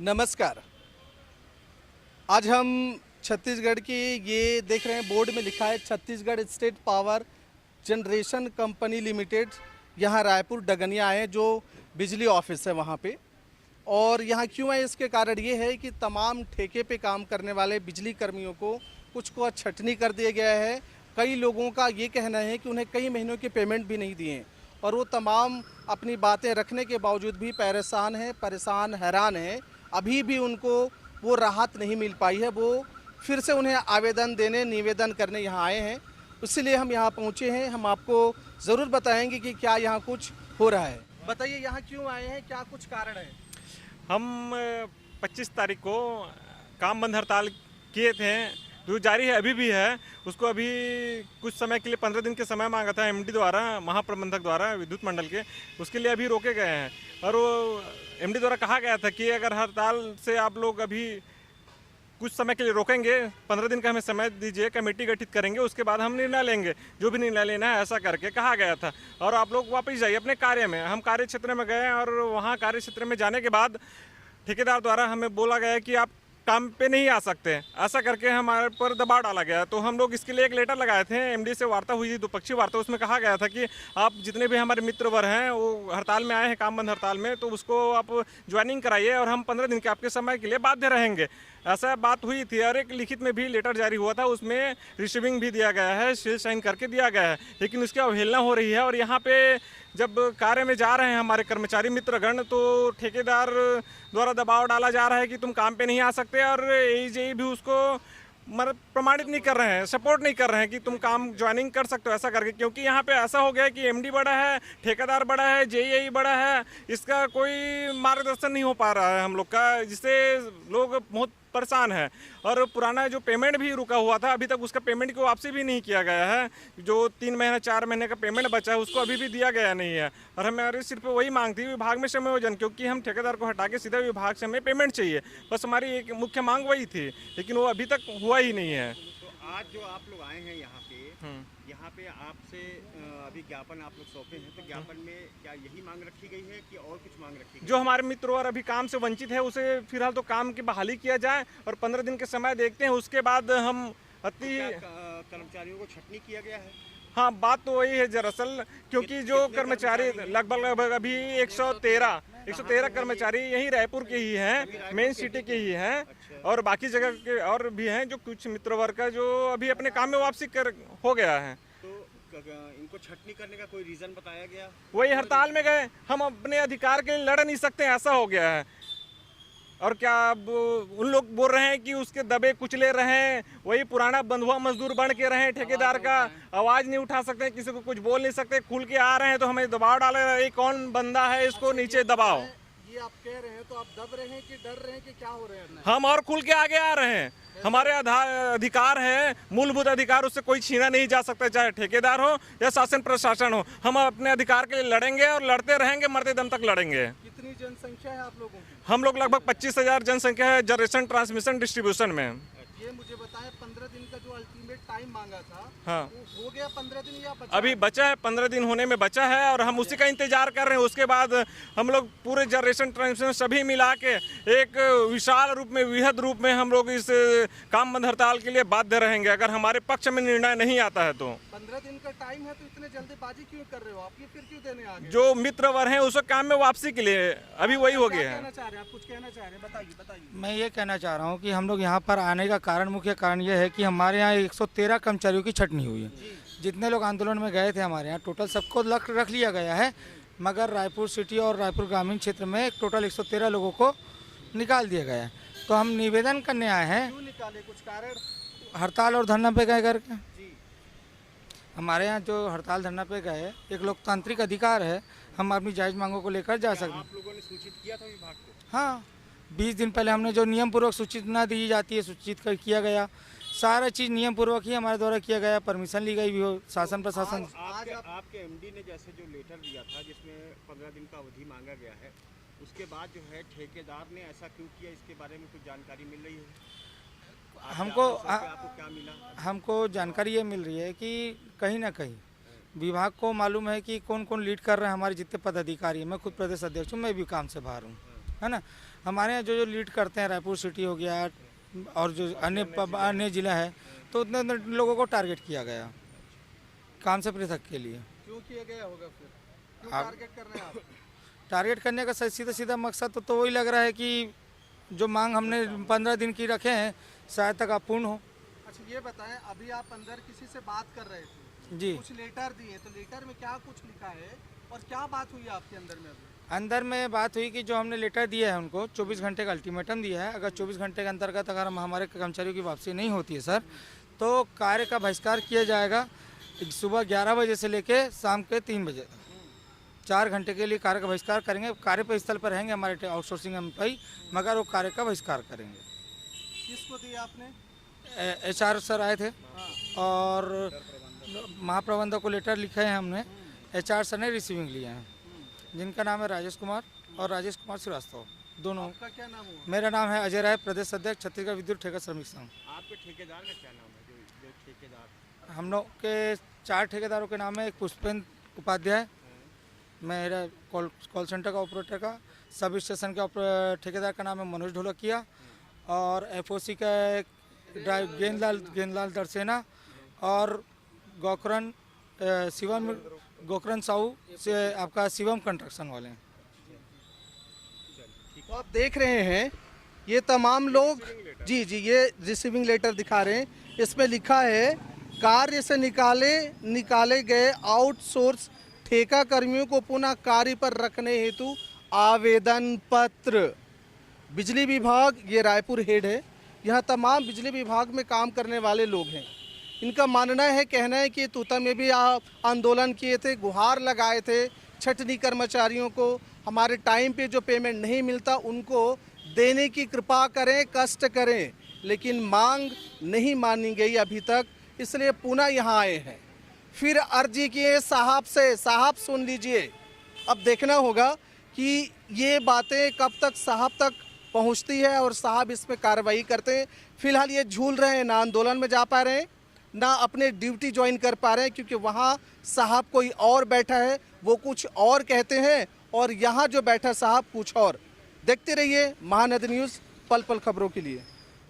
नमस्कार। आज हम छत्तीसगढ़ की ये देख रहे हैं, बोर्ड में लिखा है Chhattisgarh state power generation company limited. यहाँ रायपुर डगनिया आए, जो बिजली ऑफिस है वहाँ पे। और यहाँ क्यों है, इसके कारण ये है कि तमाम ठेके पे काम करने वाले बिजली कर्मियों को कुछ को छटनी कर दिया गया है। कई लोगों का ये कहना है कि उन्हें कई महीनों के पेमेंट भी नहीं दिए और वो तमाम अपनी बातें रखने के बावजूद भी परेशान हैरान हैं। अभी भी उनको वो राहत नहीं मिल पाई है। वो फिर से उन्हें आवेदन देने, निवेदन करने यहाँ आए हैं। इसलिए हम यहाँ पहुँचे हैं। हम आपको ज़रूर बताएंगे कि क्या यहाँ कुछ हो रहा है। बताइए, यहाँ क्यों आए हैं, क्या कुछ कारण है? हम 25 तारीख को काम बंद हड़ताल किए थे, जो जारी है, अभी भी है। उसको अभी कुछ समय के लिए 15 दिन के समय मांगा था एमडी द्वारा, महाप्रबंधक द्वारा, विद्युत मंडल के। उसके लिए अभी रोके गए हैं। और वो एमडी द्वारा कहा गया था कि अगर हड़ताल से आप लोग अभी कुछ समय के लिए रोकेंगे, 15 दिन का हमें समय दीजिए, कमेटी गठित करेंगे, उसके बाद हम निर्णय लेंगे, जो भी निर्णय लेना है, ऐसा करके कहा गया था। और आप लोग वापस जाइए अपने कार्य में। हम कार्य क्षेत्र में गए और वहाँ कार्य क्षेत्र में जाने के बाद ठेकेदार द्वारा हमें बोला गया कि आप काम पे नहीं आ सकते, ऐसा करके हमारे पर दबाव डाला गया। तो हम लोग इसके लिए एक लेटर लगाए थे, एमडी से वार्ता हुई थी, द्विपक्षीय वार्ता। उसमें कहा गया था कि आप जितने भी हमारे मित्रवर हैं वो हड़ताल में आए हैं, काम बंद हड़ताल में, तो उसको आप ज्वाइनिंग कराइए और हम 15 दिन के आपके समय के लिए बाध्य रहेंगे। ऐसा बात हुई थी। और एक लिखित में भी लेटर जारी हुआ था, उसमें रिसीविंग भी दिया गया है, सील साइन करके दिया गया है। लेकिन उसकी अवहेलना हो रही है। और यहाँ पे जब कार्य में जा रहे हैं हमारे कर्मचारी मित्रगण, तो ठेकेदार द्वारा दबाव डाला जा रहा है कि तुम काम पे नहीं आ सकते। और एजेई भी उसको मतलब प्रमाणित नहीं कर रहे हैं, सपोर्ट नहीं कर रहे हैं कि तुम काम ज्वाइनिंग कर सकते हो, ऐसा करके। क्योंकि यहाँ पे ऐसा हो गया है कि एमडी बड़ा है, ठेकेदार बड़ा है, जेईई बड़ा है, इसका कोई मार्गदर्शन नहीं हो पा रहा है हम लोग का, जिससे लोग बहुत परेशान है। और पुराना जो पेमेंट भी रुका हुआ था, अभी तक उसका पेमेंट को वापसी भी नहीं किया गया है। जो 3 महीने 4 महीने का पेमेंट बचा है, उसको अभी भी दिया गया नहीं है। और हमारी सिर्फ वही मांग थी, विभाग में समायोजन, क्योंकि हम ठेकेदार को हटा के सीधा विभाग से हमें पेमेंट चाहिए। बस हमारी एक मुख्य मांग वही थी, लेकिन वो अभी तक हुआ ही नहीं है। तो आज जो आप लोग आए हैं यहाँ पे आपसे अभी ज्ञापन आप लोग सौंपे हैं, तो ज्ञापन में क्या यही मांग रखी गई है कि और कुछ मांग रखी गई? जो हमारे मित्र और अभी काम से वंचित है, उसे फिलहाल तो काम की बहाली किया जाए और 15 दिन के समय देखते हैं। उसके बाद हम कर्मचारियों को छटनी किया गया है? हाँ, बात तो वही है दरअसल, क्योंकि जो कर्मचारी लगभग अभी 113 कर्मचारी यही रायपुर के ही हैं, मेन सिटी के ही हैं। और बाकी जगह के और भी हैं, जो कुछ मित्र वर्ग का जो अभी अपने काम में वापसी हो गया है। तो इनको छटनी करने का कोई रीजन बताया गया? वही हड़ताल में गए, हम अपने अधिकार के लिए लड़ नहीं सकते, ऐसा हो गया है। और क्या अब उन लोग बोल रहे हैं कि उसके दबे कुचले रहें, वही पुराना बंधुआ मजदूर बन के रहें, ठेकेदार का आवाज़ नहीं उठा सकते, किसी को कुछ बोल नहीं सकते। खुल के आ रहे हैं तो हमें दबाव डाल रहे हैं, कौन बंदा है, इसको नीचे दबाओ। ये आप कह रहे हैं तो आप दब रहे हैं कि डर रहे हैं कि क्या हो रहे हैं? हम और खुल के आगे आ रहे हैं। हमारे अधिकार है, मूलभूत अधिकार, उससे कोई छीना नहीं जा सकता, चाहे ठेकेदार हो या शासन प्रशासन हो। हम अपने अधिकार के लिए लड़ेंगे और लड़ते रहेंगे, मरते दम तक लड़ेंगे। कितनी जनसंख्या है आप लोगों की? हम लोग लगभग 25,000 जनसंख्या है जनरेशन, ट्रांसमिशन, डिस्ट्रीब्यूशन में। ये मुझे बताएं, 15 दिन का जो अल्टीमेट टाइम मांगा था, हाँ, वो हो गया 15 दिन या बचा? अभी बचा है, 15 दिन होने में बचा है और हम उसी का इंतजार कर रहे हैं। उसके बाद हम लोग पूरे जनरेशन, ट्रांसमिशन सभी मिला के एक विशाल रूप में, वृहद रूप में हम लोग इस काम बंद हड़ताल के लिए बाध्य रहेंगे, अगर हमारे पक्ष में निर्णय नहीं आता है तो। 15 दिन का टाइम है तो इतने जल्दीबाजी क्यों कर रहे हो आप? ये फिर क्यों देने आ गए? जो मित्रवर हैं उसको काम में वापसी के लिए अभी वही हो गया है। आप कुछ कहना चाह रहे हैं, बताइए। मैं ये कहना चाह रहा हूँ कि हम लोग यहाँ पर आने का कारण, मुख्य कारण ये है कि हमारे यहाँ 113 कर्मचारियों की छटनी हुई है। जितने लोग आंदोलन में गए थे हमारे यहाँ, टोटल सबको रख लिया गया है, मगर रायपुर सिटी और रायपुर ग्रामीण क्षेत्र में टोटल 113 लोगों को निकाल दिया गया है। तो हम निवेदन करने आए हैं। क्यों निकाले, कुछ कारण? हड़ताल और धरना पे गए करके। हमारे यहाँ जो हड़ताल धरना पे गए, एक लोकतांत्रिक अधिकार है, हम अपनी जायज़ मांगों को लेकर जा सकते हैं। आप लोगों ने सूचित किया था विभाग को? हाँ, 20 दिन पहले हमने जो नियम पूर्वक सूचना दी जाती है, सूचित किया गया। सारा चीज़ नियम पूर्वक ही हमारे द्वारा किया गया, परमिशन ली गई भी हो, शासन प्रशासन। आपके एमडी ने जैसे जो लेटर दिया था जिसमें 15 दिन का अवधि मांगा गया है, उसके बाद जो है ठेकेदार ने ऐसा क्यों किया, इसके बारे में कुछ जानकारी मिल रही है? आपको क्या मिला? हमको जानकारी ये मिल रही है कि कहीं ना कहीं विभाग को मालूम है कि कौन कौन लीड कर रहे हैं हमारे जितने पदाधिकारी हैं। मैं खुद प्रदेश अध्यक्ष हूँ, मैं भी काम से बाहर हूँ। है ना। हमारे यहाँ जो लीड करते हैं, रायपुर सिटी हो गया और जो अन्य जिला है, तो उतने उतने लोगों को टारगेट किया गया काम से पृथक के लिए। क्यों किया गया होगा फिर? क्यों आप- टारगेट कर रहे हैं आप? टारगेट करने का सीधा सीधा मकसद तो वही लग रहा है कि जो मांग हमने 15 दिन की रखे हैं शायद तक अपूर्ण हो। अच्छा ये बताएं, अभी आप अंदर किसी से बात कर रहे थे, जी, कुछ लेटर दिए, तो लेटर में क्या कुछ लिखा है और क्या बात हुई आपके अंदर में अभी? अंदर में बात हुई कि जो हमने लेटर दिया है उनको 24 घंटे का अल्टीमेटम दिया है, अगर 24 घंटे के अंतर्गत अगर हमारे कर्मचारियों की वापसी नहीं होती है सर, तो कार्य का बहिष्कार किया जाएगा। सुबह 11 बजे से लेके शाम के 3 बजे 4 घंटे के लिए कार्य का बहिष्कार करेंगे। कार्य पर स्थल पर रहेंगे हमारे आउटसोर्सिंग एम्प्लॉई, मगर वो कार्य का बहिष्कार करेंगे। किसको दिया आपने? HR सर आए थे और महाप्रबंधक को लेटर लिखे हैं हमने, HR सर ने रिसीविंग लिए हैं, जिनका नाम है राजेश कुमार और राजेश कुमार श्रीवास्तव दोनों। आपका क्या नाम हुआ? मेरा नाम है अजय राय, प्रदेश अध्यक्ष छत्तीसगढ़ विद्युत ठेका श्रमिक संघ। आपके ठेकेदार का क्या नाम है? जो ठेकेदार हम लोग के 4 ठेकेदारों के नाम है। एक पुष्पेंद्र उपाध्याय, मेरा कॉल सेंटर का ऑपरेटर का, सब स्टेशन का ठेकेदार का नाम है मनोज ढोलकिया, और FOC का गेंदलाल दरसेना, और गोकरण साहू से आपका शिवम कंस्ट्रक्शन वाले हैं। तो आप देख रहे हैं ये तमाम लोग, जी जी, ये रिसीविंग लेटर दिखा रहे हैं, इसमें लिखा है कार्य से निकाले गए आउटसोर्स ठेका कर्मियों को पुनः कार्य पर रखने हेतु आवेदन पत्र। बिजली विभाग, ये रायपुर हेड है, यहाँ तमाम बिजली विभाग में काम करने वाले लोग हैं। इनका मानना है, कहना है कि तूता में भी आप आंदोलन किए थे, गुहार लगाए थे छटनी कर्मचारियों को, हमारे टाइम पे जो पेमेंट नहीं मिलता उनको देने की कृपा करें, कष्ट करें, लेकिन मांग नहीं मानी गई अभी तक, इसलिए पुनः यहाँ आए हैं। फिर अर्जी किए साहब से, साहब सुन लीजिए, अब देखना होगा कि ये बातें कब तक साहब तक पहुँचती है और साहब इस पर कार्रवाई करते हैं। फिलहाल ये झूल रहे हैं, ना आंदोलन में जा पा रहे हैं, ना अपने ड्यूटी ज्वाइन कर पा रहे हैं, क्योंकि वहाँ साहब कोई और बैठा है, वो कुछ और कहते हैं, और यहाँ जो बैठा साहब कुछ और। देखते रहिए महानदी न्यूज़, पल पल खबरों के लिए।